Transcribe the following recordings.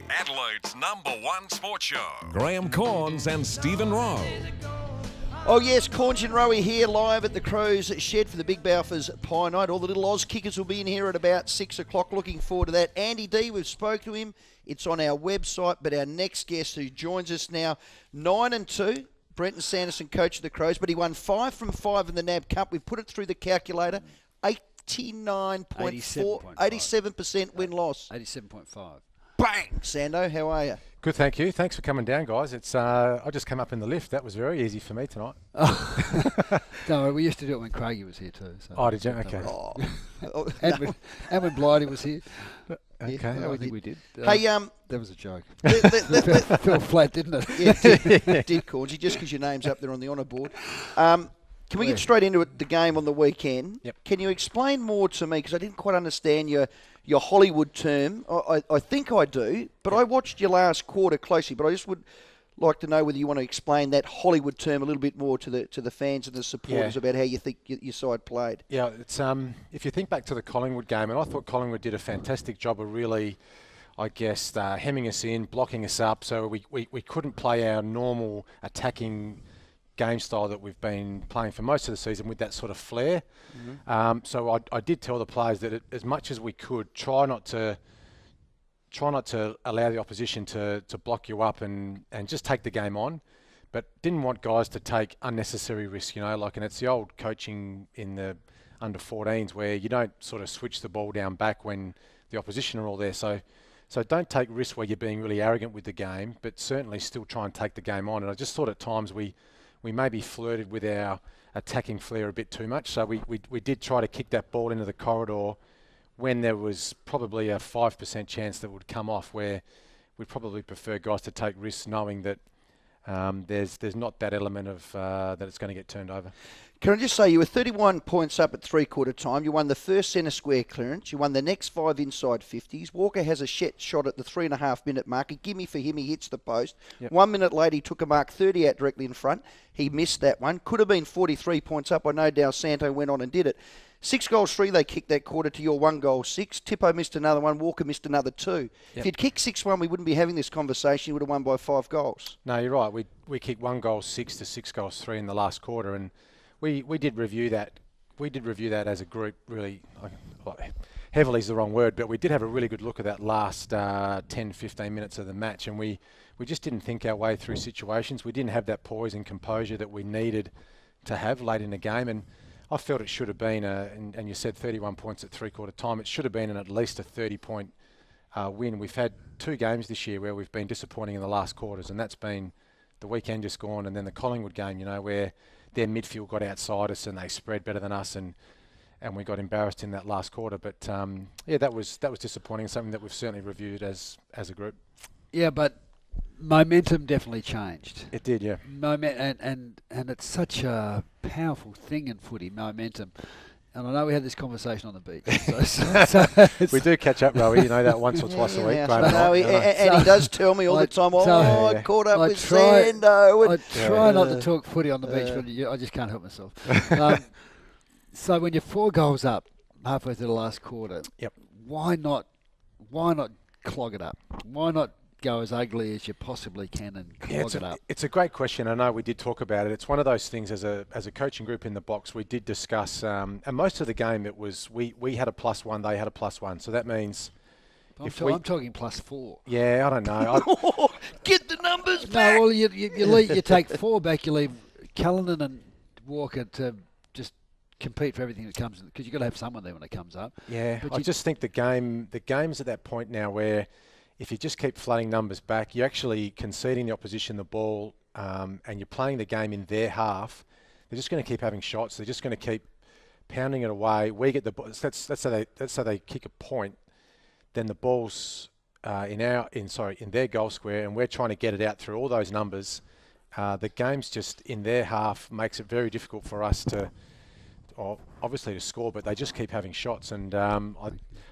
Adelaide's #1 sports show. Graham Corns and Stephen Rowe. Oh yes, Corns and Rowey here live at the Crows shed for the Big Balfours Pie Night. All the little Oz kickers will be in here at about 6 o'clock. Looking forward to that. Andy D, we've spoke to him. It's on our website, but our next guest who joins us now, 9-2, Brenton Sanderson, coach of the Crows, but he won 5 from 5 in the NAB Cup. We've put it through the calculator. 87% win-loss. 87.5. Bang! Sando, how are you? Good, thank you. Thanks for coming down, guys. It's I just came up in the lift. That was very easy for me tonight. Don't worry, we used to do it when Craigie was here too. So oh, did you? Okay. And when Blighty was here. Okay. Yeah, I think we did. Hey, that was a joke. let, Fell flat, didn't it? Yeah, it did, Cornsy, just because your name's up there on the honour board. Can we get straight into it, the game on the weekend? Yep. Can you explain more to me, because I didn't quite understand your Hollywood term. I think I do, but I watched your last quarter closely, but I just would like to know whether you want to explain that Hollywood term a little bit more to the fans and the supporters about how you think your side played. Yeah, it's if you think back to the Collingwood game, and I thought Collingwood did a fantastic job of really, I guess, hemming us in, blocking us up, so we couldn't play our normal attacking game style that we've been playing for most of the season with that sort of flair. Mm-hmm. So I did tell the players that as much as we could, try not to allow the opposition to block you up and just take the game on, but didn't want guys to take unnecessary risk, and it's the old coaching in the under 14s where you don't sort of switch the ball down back when the opposition are all there. So don't take risks where you're being really arrogant with the game, but certainly still try and take the game on. And I just thought at times we maybe flirted with our attacking flair a bit too much. So we did try to kick that ball into the corridor when there was probably a 5% chance that would come off, where we'd probably prefer guys to take risks knowing that there's not that element of that it's going to get turned over. Can I just say, you were 31 points up at three-quarter time. You won the first centre square clearance. You won the next 5 inside 50s. Walker has a shot at the 3.5-minute mark. A gimme for him. He hits the post. Yep. 1 minute later, he took a mark 30 out directly in front. He missed that one. Could have been 43 points up. I know Dal Santo went on and did it. 6 goals 3 they kicked that quarter to your 1 goal 6. Tippo missed another one. Walker missed another 2. Yep. If you'd kicked 6-1, we wouldn't be having this conversation. You would have won by 5 goals. No, you're right. We kicked 1 goal 6 to 6 goals 3 in the last quarter, and we did review that. We did review that as a group, really. Heavily is the wrong word, but we did have a really good look at that last 10, 15 minutes of the match, and we just didn't think our way through situations. We didn't have that poise and composure that we needed to have late in the game, and I felt it should have been, and you said 31 points at three-quarter time, it should have been at least a 30-point win. We've had 2 games this year where we've been disappointing in the last quarters, and that's been the weekend just gone, and then the Collingwood game, where their midfield got outside us and they spread better than us, and we got embarrassed in that last quarter. But that was disappointing. Something that we've certainly reviewed as a group. Yeah, but momentum definitely changed. It did, yeah. And it's such a powerful thing in footy, momentum. And I know we had this conversation on the beach. So we do catch up, Rowey, that once or twice a week. And he does tell me all the time, I caught up with Sando. I try not to talk footy on the beach, but I just can't help myself. So when you're 4 goals up halfway through the last quarter, yep. Why not clog it up? Why not go as ugly as you possibly can and clog it up? It's a great question. I know we did talk about it. It's one of those things as a coaching group in the box we did discuss, and most of the game it was we had a +1, they had a +1. So that means I'm talking +4. Yeah, I don't know. Get the numbers back. No, well you take 4 back. You leave Callanan and Walker to just compete for everything that comes, because you've got to have someone there when it comes up. Yeah, I just think the game's at that point now where if you just keep flooding numbers back, you're actually conceding the opposition the ball, and you're playing the game in their half. They're just going to keep having shots. They're just going to keep pounding it away. We get the ball. That's how they kick a point. Then the ball's in their goal square, and we're trying to get it out through all those numbers. The game's just in their half makes it very difficult for us to obviously to score, but they just keep having shots, and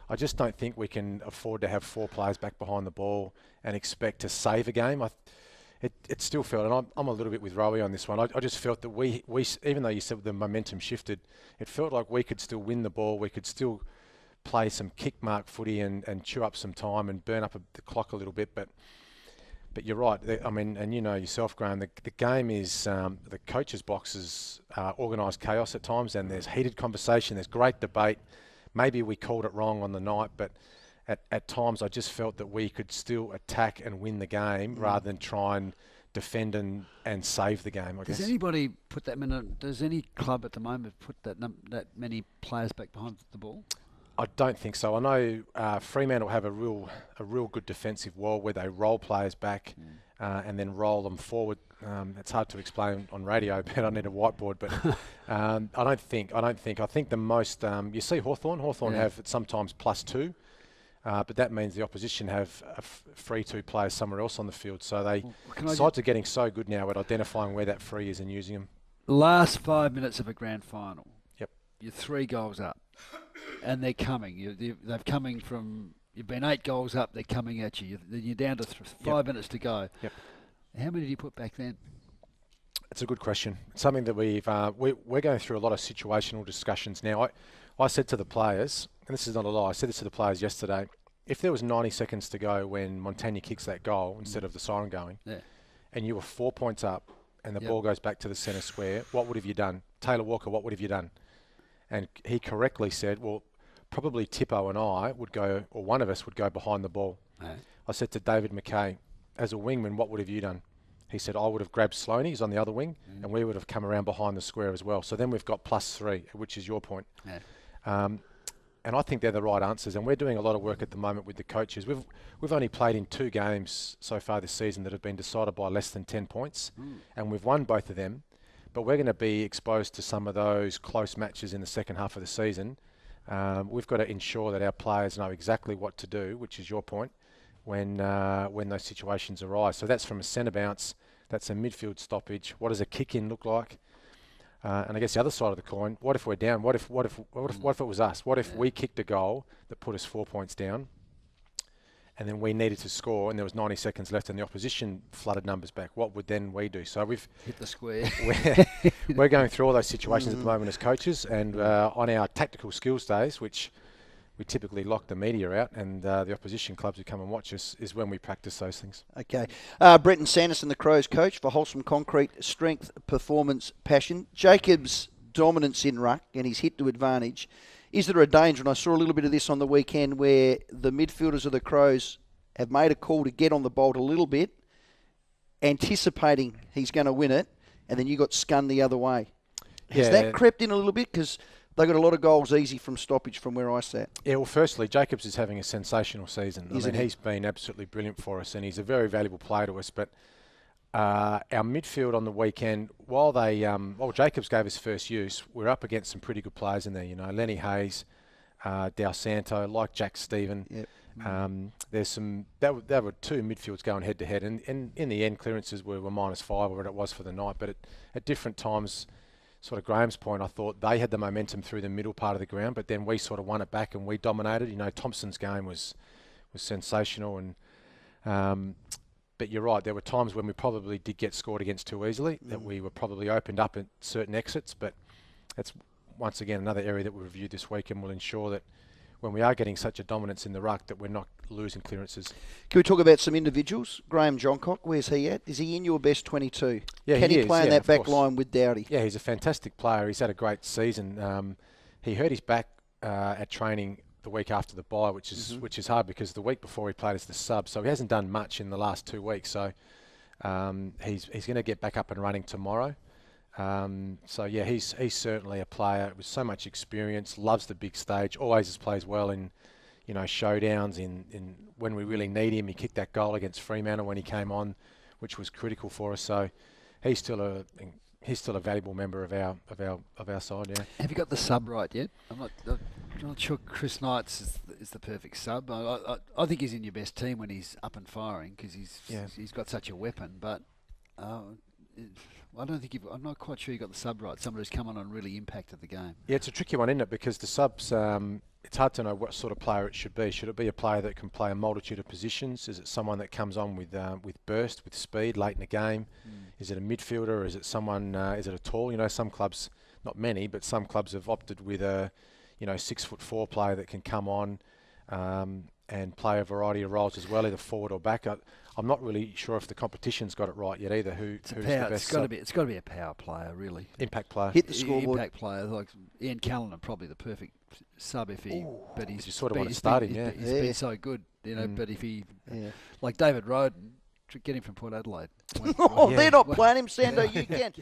I just don't think we can afford to have 4 players back behind the ball and expect to save a game. It still felt, and I'm a little bit with Rowey on this one, I just felt that we even though you said the momentum shifted, it felt like we could still win the ball, we could still play some kick mark footy and chew up some time and burn up the clock a little bit. But you're right. I mean, and you know yourself, Graham, the game is, the coaches' boxes organised chaos at times, and there's heated conversation, there's great debate. Maybe we called it wrong on the night, but at times I just felt that we could still attack and win the game rather than try and defend and save the game, I guess. Does anybody put that many? Does any club at the moment put that many players back behind the ball? I don't think so. I know Fremantle have a real good defensive wall where they roll players back and then roll them forward. It's hard to explain on radio, but I need a whiteboard. But I think the most you see Hawthorn have sometimes +2. But that means the opposition have free 2 players somewhere else on the field. So sides are getting so good now at identifying where that free is and using them. Last 5 minutes of a grand final. Yep. You're 3 goals up, and they're coming. They've coming from. You've been 8 goals up. They're coming at you. You're down to 5 minutes to go. Yep. How many did you put back then? It's a good question. It's something that we're going through a lot of situational discussions now. I said to the players, and this is not a lie, I said this to the players yesterday, if there was 90 seconds to go when Montagna kicks that goal instead of the siren going, and you were 4 points up and the ball goes back to the centre square, what would have you done? Taylor Walker, what would have you done? And he correctly said, well, probably Tippo and I would go, or one of us would go behind the ball. I said to David McKay, as a wingman, what would have you done? He said, I would have grabbed Sloaney, he's on the other wing, and we would have come around behind the square as well. So then we've got +3, which is your point. And I think they're the right answers, and we're doing a lot of work at the moment with the coaches. We've only played in 2 games so far this season that have been decided by less than 10 points, and we've won both of them. But we're going to be exposed to some of those close matches in the second half of the season. We've got to ensure that our players know exactly what to do, which is your point, when those situations arise. So that's from a centre bounce, that's a midfield stoppage. What does a kick-in look like? And I guess the other side of the coin, what if we're down? What if it was us? What if we kicked a goal that put us 4 points down, and then we needed to score, and there was 90 seconds left, and the opposition flooded numbers back? What would then we do? So we've hit the square. We're going through all those situations at the moment as coaches, and on our tactical skills days, which we typically lock the media out, and the opposition clubs who come and watch us, is when we practice those things. Okay. Brenton Sanderson, the Crows coach for Wholesome Concrete, strength, performance, passion. Jacob's dominance in ruck and his hit to advantage. Is there a danger, and I saw a little bit of this on the weekend, where the midfielders of the Crows have made a call to get on the bolt a little bit, anticipating he's going to win it, and then you got skunned the other way. Has that crept in a little bit? Because they got a lot of goals easy from stoppage from where I sat. Yeah, well, firstly, Jacobs is having a sensational season. He's been absolutely brilliant for us, and he's a very valuable player to us. But our midfield on the weekend, while Jacobs gave us first use, we're up against some pretty good players in there. You know, Lenny Hayes, Dal Santo, like Jack Stephen. Yep. There's some. There were 2 midfields going head to head, and in the end, clearances were -5 or what it was for the night. But at different times, sort of Graham's point, I thought they had the momentum through the middle part of the ground, but then we sort of won it back and we dominated. You know, Thompson's game was sensational, and but you're right, there were times when we probably did get scored against too easily, that we were probably opened up at certain exits. But that's once again another area that we reviewed this week, and will ensure that when we are getting such a dominance in the ruck, that we're not losing clearances. Can we talk about some individuals? Graham Johncock, where's he at? Is he in your best 22? Yeah, Can he play in that back course. line with Dowdy? Yeah, he's a fantastic player. He's had a great season. He hurt his back at training the week after the bye, which is hard, because the week before he played as the sub, so he hasn't done much in the last 2 weeks. So he's going to get back up and running tomorrow. So yeah, he's certainly a player with so much experience, loves the big stage, always plays well in, you know, showdowns, in when we really need him. He kicked that goal against Fremantle when he came on, which was critical for us. So he's still a valuable member of our side. Yeah. Have you got the sub right yet? I'm not sure Chris Knights is the perfect sub. I think he's in your best team when he's up and firing, because he's got such a weapon. But I don't think I'm not quite sure you got the sub right. Someone who's come on and really impacted the game. Yeah, it's a tricky one, isn't it? Because the subs, it's hard to know what sort of player it should be. Should it be a player that can play a multitude of positions? Is it someone that comes on with burst, with speed late in the game? Is it a midfielder? Is it someone? Is it a tall? You know, some clubs, not many, but some clubs have opted with a 6'4" player that can come on and play a variety of roles as well, either forward or back. I'm not really sure if the competition's got it right yet either. Who's the best? It's got to be a power player, really. Impact player. Hit the scoreboard. Impact player like Ian Callan, probably the perfect sub if he. But he's you sort of want to start him. He's been so good, But if he, like David Roden, get him from Port Adelaide. They're not playing him, Sando. You can.